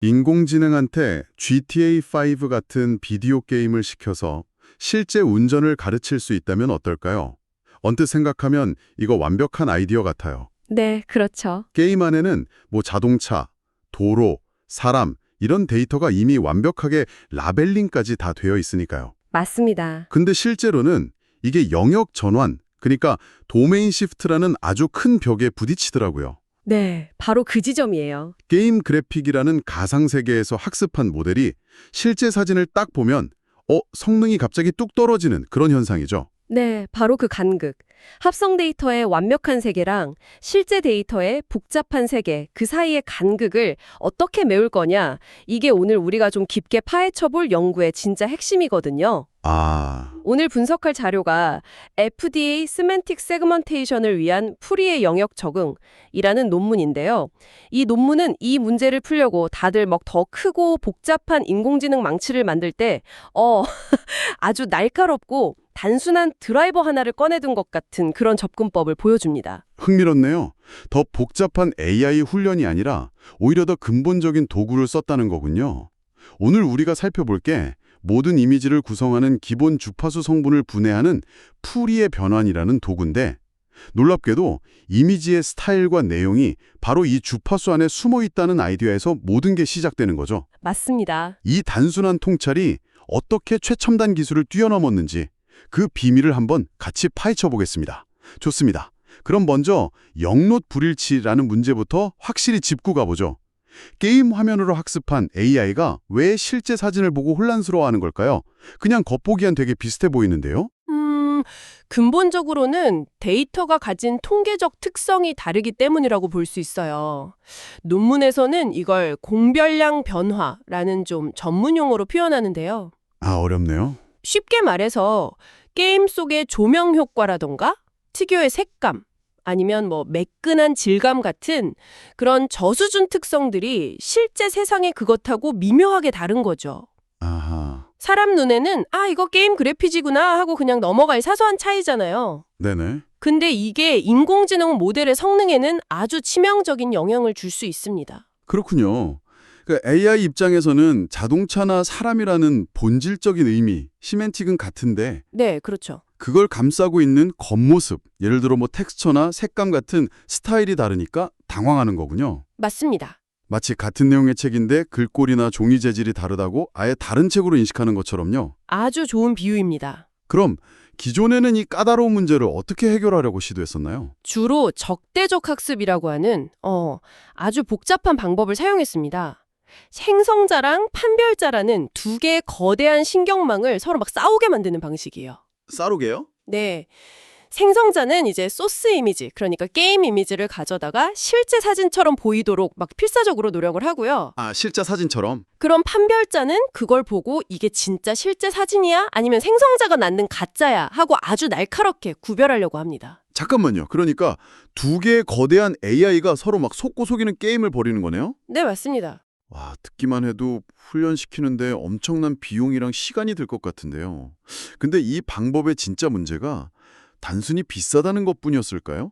인공지능한테 GTA5 같은 비디오 게임을 시켜서 실제 운전을 가르칠 수 있다면 어떨까요? 언뜻 생각하면 이거 완벽한 아이디어 같아요. 네, 그렇죠. 게임 안에는 뭐 자동차, 도로, 사람 이런 데이터가 이미 완벽하게 라벨링까지 다 되어 있으니까요. 맞습니다. 근데 실제로는 이게 영역 전환, 그러니까 도메인 시프트라는 아주 큰 벽에 부딪히더라고요. 네, 바로 그 지점이에요. 게임 그래픽이라는 가상세계에서 학습한 모델이 실제 사진을 딱 보면 성능이 갑자기 뚝 떨어지는 그런 현상이죠. 네, 바로 그 간극. 합성 데이터의 완벽한 세계랑 실제 데이터의 복잡한 세계, 그 사이의 간극을 어떻게 메울 거냐, 이게 오늘 우리가 좀 깊게 파헤쳐볼 연구의 진짜 핵심이거든요. 아, 오늘 분석할 자료가 FDA Semantic Segmentation을 위한 풀이의 영역 적응이라는 논문인데요. 이 논문은 이 문제를 풀려고 다들 막 더 크고 복잡한 인공지능 망치를 만들 때 아주 날카롭고 단순한 드라이버 하나를 꺼내둔 것 같은 그런 접근법을 보여줍니다. 흥미롭네요. 더 복잡한 AI 훈련이 아니라 오히려 더 근본적인 도구를 썼다는 거군요. 오늘 우리가 살펴볼 게 모든 이미지를 구성하는 기본 주파수 성분을 분해하는 푸리의 변환이라는 도구인데 놀랍게도 이미지의 스타일과 내용이 바로 이 주파수 안에 숨어 있다는 아이디어에서 모든 게 시작되는 거죠. 맞습니다. 이 단순한 통찰이 어떻게 최첨단 기술을 뛰어넘었는지 그 비밀을 한번 같이 파헤쳐 보겠습니다. 좋습니다. 그럼 먼저 영롯 불일치라는 문제부터 확실히 짚고 가보죠. 게임 화면으로 학습한 AI가 왜 실제 사진을 보고 혼란스러워하는 걸까요? 그냥 겉보기엔 되게 비슷해 보이는데요? 근본적으로는 데이터가 가진 통계적 특성이 다르기 때문이라고 볼 수 있어요. 논문에서는 이걸 공별량 변화라는 좀 전문 용어로 표현하는데요. 아, 어렵네요. 쉽게 말해서 게임 속의 조명 효과라던가 특유의 색감 아니면 뭐 매끈한 질감 같은 그런 저수준 특성들이 실제 세상의 그것하고 미묘하게 다른 거죠. 아하, 사람 눈에는 이거 게임 그래피지구나 하고 그냥 넘어갈 사소한 차이잖아요. 네네. 근데 이게 인공지능 모델의 성능에는 아주 치명적인 영향을 줄 수 있습니다. 그렇군요. 그 AI 입장에서는 자동차나 사람이라는 본질적인 의미, 시멘틱은 같은데 네, 그렇죠. 그걸 감싸고 있는 겉모습, 예를 들어 뭐 텍스처나 색감 같은 스타일이 다르니까 당황하는 거군요. 맞습니다. 마치 같은 내용의 책인데 글꼴이나 종이 재질이 다르다고 아예 다른 책으로 인식하는 것처럼요. 아주 좋은 비유입니다. 그럼 기존에는 이 까다로운 문제를 어떻게 해결하려고 시도했었나요? 주로 적대적 학습이라고 하는 아주 복잡한 방법을 사용했습니다. 행성자랑 판별자라는 두 개의 거대한 신경망을 서로 막 싸우게 만드는 방식이에요. 싸르게요? 네. 생성자는 이제 소스 이미지, 그러니까 게임 이미지를 가져다가 실제 사진처럼 보이도록 막 필사적으로 노력을 하고요. 아, 실제 사진처럼? 그럼 판별자는 그걸 보고 이게 진짜 실제 사진이야? 아니면 생성자가 낳는 가짜야? 하고 아주 날카롭게 구별하려고 합니다. 잠깐만요. 그러니까 두 개의 거대한 AI가 서로 막 속고 속이는 게임을 벌이는 거네요? 네, 맞습니다. 와, 듣기만 해도 훈련시키는데 엄청난 비용이랑 시간이 들 것 같은데요. 근데 이 방법의 진짜 문제가 단순히 비싸다는 것뿐이었을까요?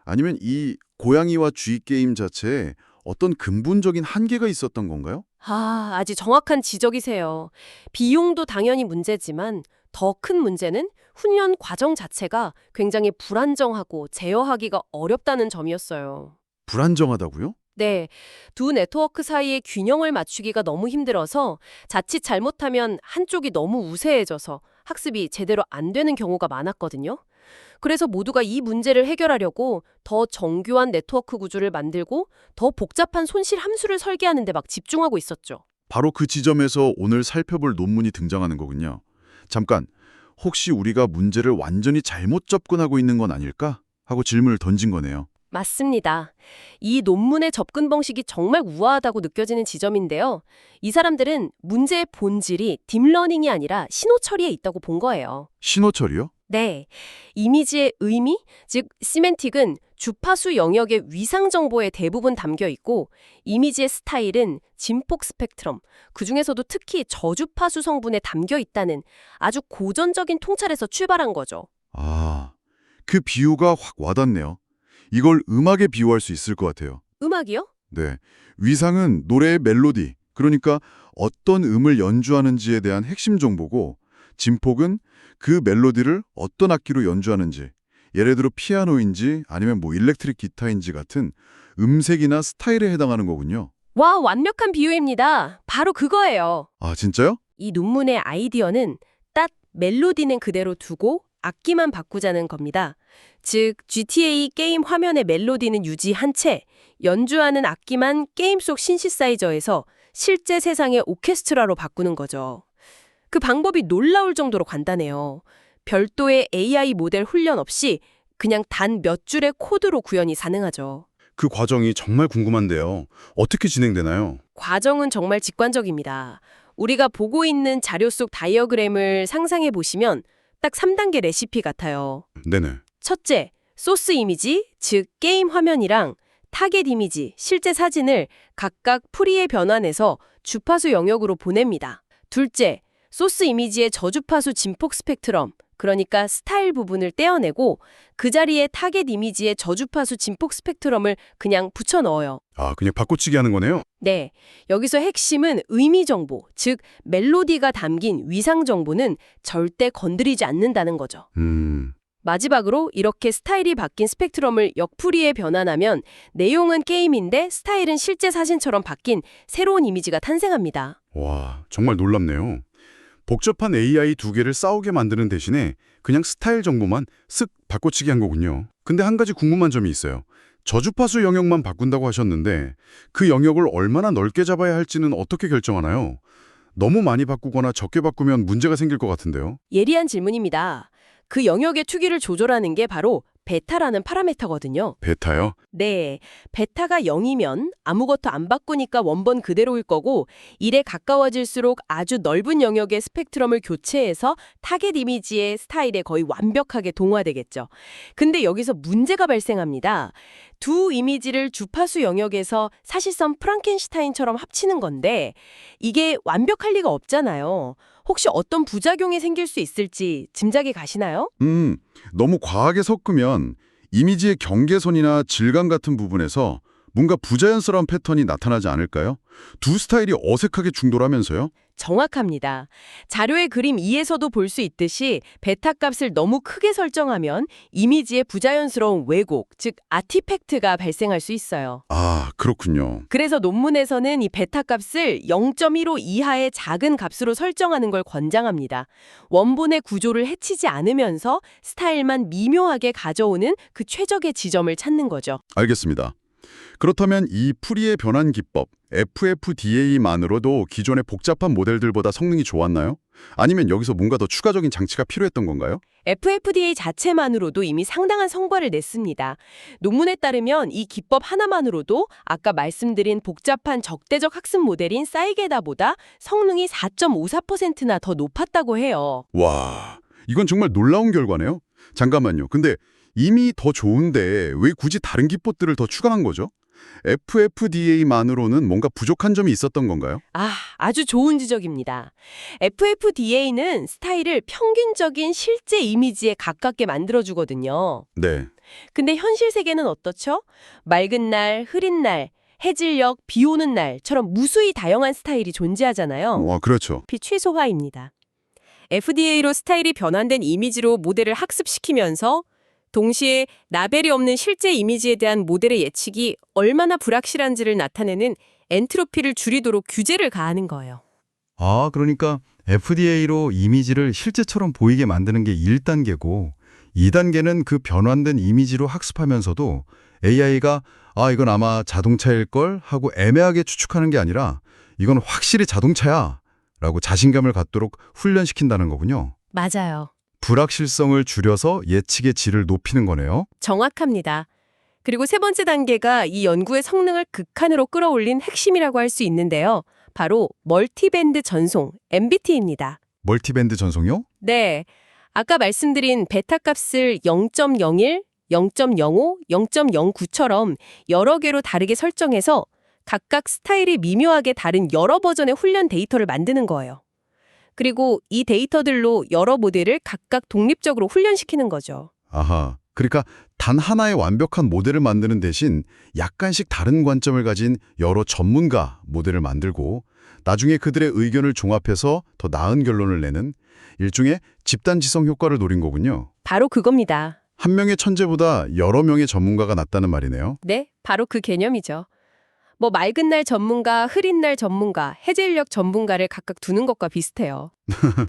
아니면 이 고양이와 쥐 게임 자체에 어떤 근본적인 한계가 있었던 건가요? 아주 정확한 지적이세요. 비용도 당연히 문제지만 더 큰 문제는 훈련 과정 자체가 굉장히 불안정하고 제어하기가 어렵다는 점이었어요. 불안정하다고요? 네, 두 네트워크 사이의 균형을 맞추기가 너무 힘들어서 자칫 잘못하면 한쪽이 너무 우세해져서 학습이 제대로 안 되는 경우가 많았거든요. 그래서 모두가 이 문제를 해결하려고 더 정교한 네트워크 구조를 만들고 더 복잡한 손실 함수를 설계하는 데 막 집중하고 있었죠. 바로 그 지점에서 오늘 살펴볼 논문이 등장하는 거군요. 잠깐, 혹시 우리가 문제를 완전히 잘못 접근하고 있는 건 아닐까? 하고 질문을 던진 거네요. 맞습니다. 이 논문의 접근 방식이 정말 우아하다고 느껴지는 지점인데요. 이 사람들은 문제의 본질이 딥러닝이 아니라 신호 처리에 있다고 본 거예요. 신호 처리요? 네. 이미지의 의미, 즉 시멘틱은 주파수 영역의 위상 정보에 대부분 담겨 있고 이미지의 스타일은 진폭 스펙트럼, 그중에서도 특히 저주파수 성분에 담겨 있다는 아주 고전적인 통찰에서 출발한 거죠. 아, 그 비유가 확 와닿네요. 이걸 음악에 비유할 수 있을 것 같아요. 음악이요? 네. 위상은 노래의 멜로디, 그러니까 어떤 음을 연주하는지에 대한 핵심 정보고 진폭은 그 멜로디를 어떤 악기로 연주하는지, 예를 들어 피아노인지 아니면 일렉트릭 기타인지 같은 음색이나 스타일에 해당하는 거군요. 와, 완벽한 비유입니다. 바로 그거예요. 아, 진짜요? 이 논문의 아이디어는 딱 멜로디는 그대로 두고 악기만 바꾸자는 겁니다. 즉, GTA 게임 화면의 멜로디는 유지한 채 연주하는 악기만 게임 속 신시사이저에서 실제 세상의 오케스트라로 바꾸는 거죠. 그 방법이 놀라울 정도로 간단해요. 별도의 AI 모델 훈련 없이 그냥 단 몇 줄의 코드로 구현이 가능하죠. 그 과정이 정말 궁금한데요. 어떻게 진행되나요? 과정은 정말 직관적입니다. 우리가 보고 있는 자료 속 다이어그램을 상상해 보시면 딱 3단계 레시피 같아요. 네네. 첫째, 소스 이미지, 즉 게임 화면이랑 타겟 이미지, 실제 사진을 각각 프리에 변환해서 주파수 영역으로 보냅니다. 둘째, 소스 이미지의 저주파수 진폭 스펙트럼, 그러니까 스타일 부분을 떼어내고 그 자리에 타겟 이미지의 저주파수 진폭 스펙트럼을 그냥 붙여 넣어요. 아, 그냥 바꿔치기 하는 거네요? 네, 여기서 핵심은 의미 정보, 즉 멜로디가 담긴 위상 정보는 절대 건드리지 않는다는 거죠. 마지막으로 이렇게 스타일이 바뀐 스펙트럼을 역풀이에 변환하면 내용은 게임인데 스타일은 실제 사진처럼 바뀐 새로운 이미지가 탄생합니다. 와, 정말 놀랍네요. 복잡한 AI 두 개를 싸우게 만드는 대신에 그냥 스타일 정보만 쓱 바꿔치기 한 거군요. 근데 한 가지 궁금한 점이 있어요. 저주파수 영역만 바꾼다고 하셨는데 그 영역을 얼마나 넓게 잡아야 할지는 어떻게 결정하나요? 너무 많이 바꾸거나 적게 바꾸면 문제가 생길 것 같은데요. 예리한 질문입니다. 그 영역의 투기를 조절하는 게 바로 베타라는 파라미터거든요. 베타요? 네, 베타가 0이면 아무것도 안 바꾸니까 원본 그대로일 거고 1에 가까워질수록 아주 넓은 영역의 스펙트럼을 교체해서 타겟 이미지의 스타일에 거의 완벽하게 동화되겠죠. 근데 여기서 문제가 발생합니다. 두 이미지를 주파수 영역에서 사실상 프랑켄슈타인처럼 합치는 건데 이게 완벽할 리가 없잖아요. 혹시 어떤 부작용이 생길 수 있을지 짐작이 가시나요? 너무 과하게 섞으면 이미지의 경계선이나 질감 같은 부분에서 뭔가 부자연스러운 패턴이 나타나지 않을까요? 두 스타일이 어색하게 충돌하면서요? 정확합니다. 자료의 그림 2에서도 볼 수 있듯이 베타 값을 너무 크게 설정하면 이미지의 부자연스러운 왜곡, 즉 아티팩트가 발생할 수 있어요. 아, 그렇군요. 그래서 논문에서는 이 베타 값을 0.15 이하의 작은 값으로 설정하는 걸 권장합니다. 원본의 구조를 해치지 않으면서 스타일만 미묘하게 가져오는 그 최적의 지점을 찾는 거죠. 알겠습니다. 그렇다면 이 풀이의 변환 기법, FFDA만으로도 기존의 복잡한 모델들보다 성능이 좋았나요? 아니면 여기서 뭔가 더 추가적인 장치가 필요했던 건가요? FFDA 자체만으로도 이미 상당한 성과를 냈습니다. 논문에 따르면 이 기법 하나만으로도 아까 말씀드린 복잡한 적대적 학습 모델인 사이게다보다 성능이 4.54%나 더 높았다고 해요. 와, 이건 정말 놀라운 결과네요. 잠깐만요. 근데 이미 더 좋은데 왜 굳이 다른 기법들을 더 추가한 거죠? FFDA만으로는 뭔가 부족한 점이 있었던 건가요? 아주 좋은 지적입니다. FFDA는 스타일을 평균적인 실제 이미지에 가깝게 만들어주거든요. 네. 근데 현실 세계는 어떻죠? 맑은 날, 흐린 날, 해질녘, 비 오는 날처럼 무수히 다양한 스타일이 존재하잖아요. 그렇죠. 최소화입니다. FDA로 스타일이 변환된 이미지로 모델을 학습시키면서 동시에 라벨이 없는 실제 이미지에 대한 모델의 예측이 얼마나 불확실한지를 나타내는 엔트로피를 줄이도록 규제를 가하는 거예요. 아, 그러니까 FDA로 이미지를 실제처럼 보이게 만드는 게 1단계고 2단계는 그 변환된 이미지로 학습하면서도 AI가 이건 아마 자동차일걸 하고 애매하게 추측하는 게 아니라 이건 확실히 자동차야 라고 자신감을 갖도록 훈련시킨다는 거군요. 맞아요. 불확실성을 줄여서 예측의 질을 높이는 거네요. 정확합니다. 그리고 세 번째 단계가 이 연구의 성능을 극한으로 끌어올린 핵심이라고 할 수 있는데요. 바로 멀티밴드 전송, MBT입니다. 멀티밴드 전송요? 네. 아까 말씀드린 베타 값을 0.01, 0.05, 0.09처럼 여러 개로 다르게 설정해서 각각 스타일이 미묘하게 다른 여러 버전의 훈련 데이터를 만드는 거예요. 그리고 이 데이터들로 여러 모델을 각각 독립적으로 훈련시키는 거죠. 아하. 그러니까 단 하나의 완벽한 모델을 만드는 대신 약간씩 다른 관점을 가진 여러 전문가 모델을 만들고 나중에 그들의 의견을 종합해서 더 나은 결론을 내는 일종의 집단 지성 효과를 노린 거군요. 바로 그겁니다. 한 명의 천재보다 여러 명의 전문가가 낫다는 말이네요. 네, 바로 그 개념이죠. 뭐 맑은 날 전문가, 흐린 날 전문가, 해제 인력 전문가를 각각 두는 것과 비슷해요.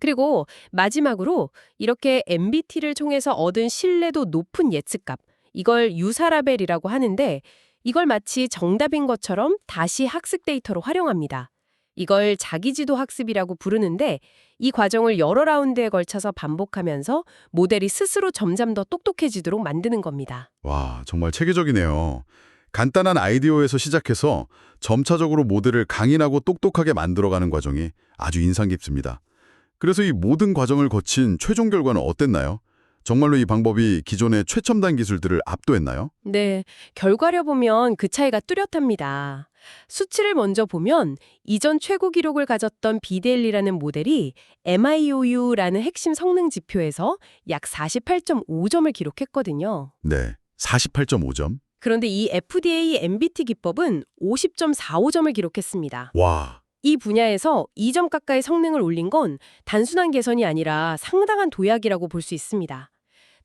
그리고 마지막으로 이렇게 MBT를 통해서 얻은 신뢰도 높은 예측값, 이걸 유사라벨이라고 하는데 이걸 마치 정답인 것처럼 다시 학습 데이터로 활용합니다. 이걸 자기지도 학습이라고 부르는데 이 과정을 여러 라운드에 걸쳐서 반복하면서 모델이 스스로 점점 더 똑똑해지도록 만드는 겁니다. 와, 정말 체계적이네요. 간단한 아이디어에서 시작해서 점차적으로 모델을 강인하고 똑똑하게 만들어가는 과정이 아주 인상 깊습니다. 그래서 이 모든 과정을 거친 최종 결과는 어땠나요? 정말로 이 방법이 기존의 최첨단 기술들을 압도했나요? 네, 결과를 보면 그 차이가 뚜렷합니다. 수치를 먼저 보면 이전 최고 기록을 가졌던 비델리라는 모델이 MIOU라는 핵심 성능 지표에서 약 48.5점을 기록했거든요. 네, 48.5점. 그런데 이 FDA MBT 기법은 50.45점을 기록했습니다. 와, 이 분야에서 2점 가까이 성능을 올린 건 단순한 개선이 아니라 상당한 도약이라고 볼 수 있습니다.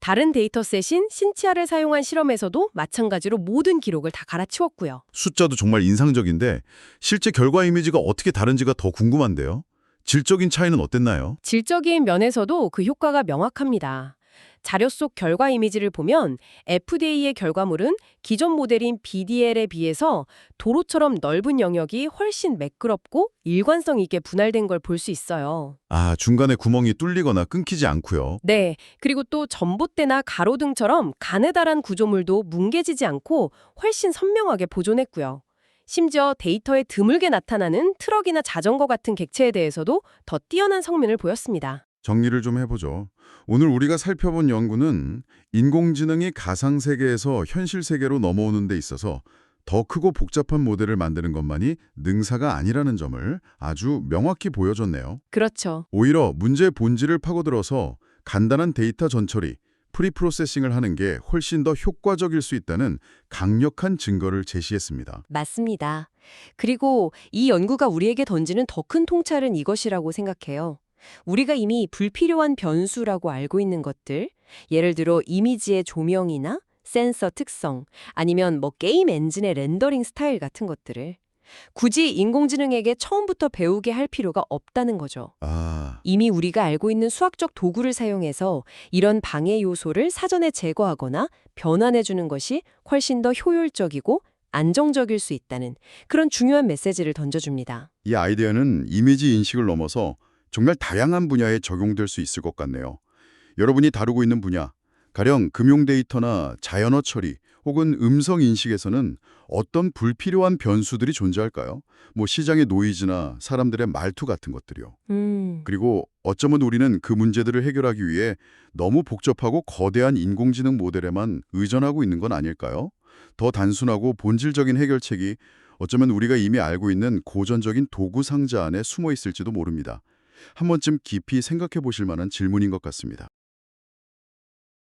다른 데이터셋인 신치아를 사용한 실험에서도 마찬가지로 모든 기록을 다 갈아치웠고요. 숫자도 정말 인상적인데 실제 결과 이미지가 어떻게 다른지가 더 궁금한데요. 질적인 차이는 어땠나요? 질적인 면에서도 그 효과가 명확합니다. 자료 속 결과 이미지를 보면 FDA의 결과물은 기존 모델인 BDL에 비해서 도로처럼 넓은 영역이 훨씬 매끄럽고 일관성 있게 분할된 걸 볼 수 있어요. 아, 중간에 구멍이 뚫리거나 끊기지 않고요. 네, 그리고 또 전봇대나 가로등처럼 가느다란 구조물도 뭉개지지 않고 훨씬 선명하게 보존했고요. 심지어 데이터에 드물게 나타나는 트럭이나 자전거 같은 객체에 대해서도 더 뛰어난 성능을 보였습니다. 정리를 좀 해보죠. 오늘 우리가 살펴본 연구는 인공지능이 가상세계에서 현실세계로 넘어오는 데 있어서 더 크고 복잡한 모델을 만드는 것만이 능사가 아니라는 점을 아주 명확히 보여줬네요. 그렇죠. 오히려 문제의 본질을 파고들어서 간단한 데이터 전처리, 프리프로세싱을 하는 게 훨씬 더 효과적일 수 있다는 강력한 증거를 제시했습니다. 맞습니다. 그리고 이 연구가 우리에게 던지는 더 큰 통찰은 이것이라고 생각해요. 우리가 이미 불필요한 변수라고 알고 있는 것들, 예를 들어 이미지의 조명이나 센서 특성, 아니면 게임 엔진의 렌더링 스타일 같은 것들을 굳이 인공지능에게 처음부터 배우게 할 필요가 없다는 거죠. 아, 이미 우리가 알고 있는 수학적 도구를 사용해서 이런 방해 요소를 사전에 제거하거나 변환해주는 것이 훨씬 더 효율적이고 안정적일 수 있다는 그런 중요한 메시지를 던져줍니다. 이 아이디어는 이미지 인식을 넘어서 정말 다양한 분야에 적용될 수 있을 것 같네요. 여러분이 다루고 있는 분야, 가령 금융 데이터나 자연어 처리 혹은 음성 인식에서는 어떤 불필요한 변수들이 존재할까요? 시장의 노이즈나 사람들의 말투 같은 것들이요. 그리고 어쩌면 우리는 그 문제들을 해결하기 위해 너무 복잡하고 거대한 인공지능 모델에만 의존하고 있는 건 아닐까요? 더 단순하고 본질적인 해결책이 어쩌면 우리가 이미 알고 있는 고전적인 도구 상자 안에 숨어 있을지도 모릅니다. 한 번쯤 깊이 생각해 보실 만한 질문인 것 같습니다.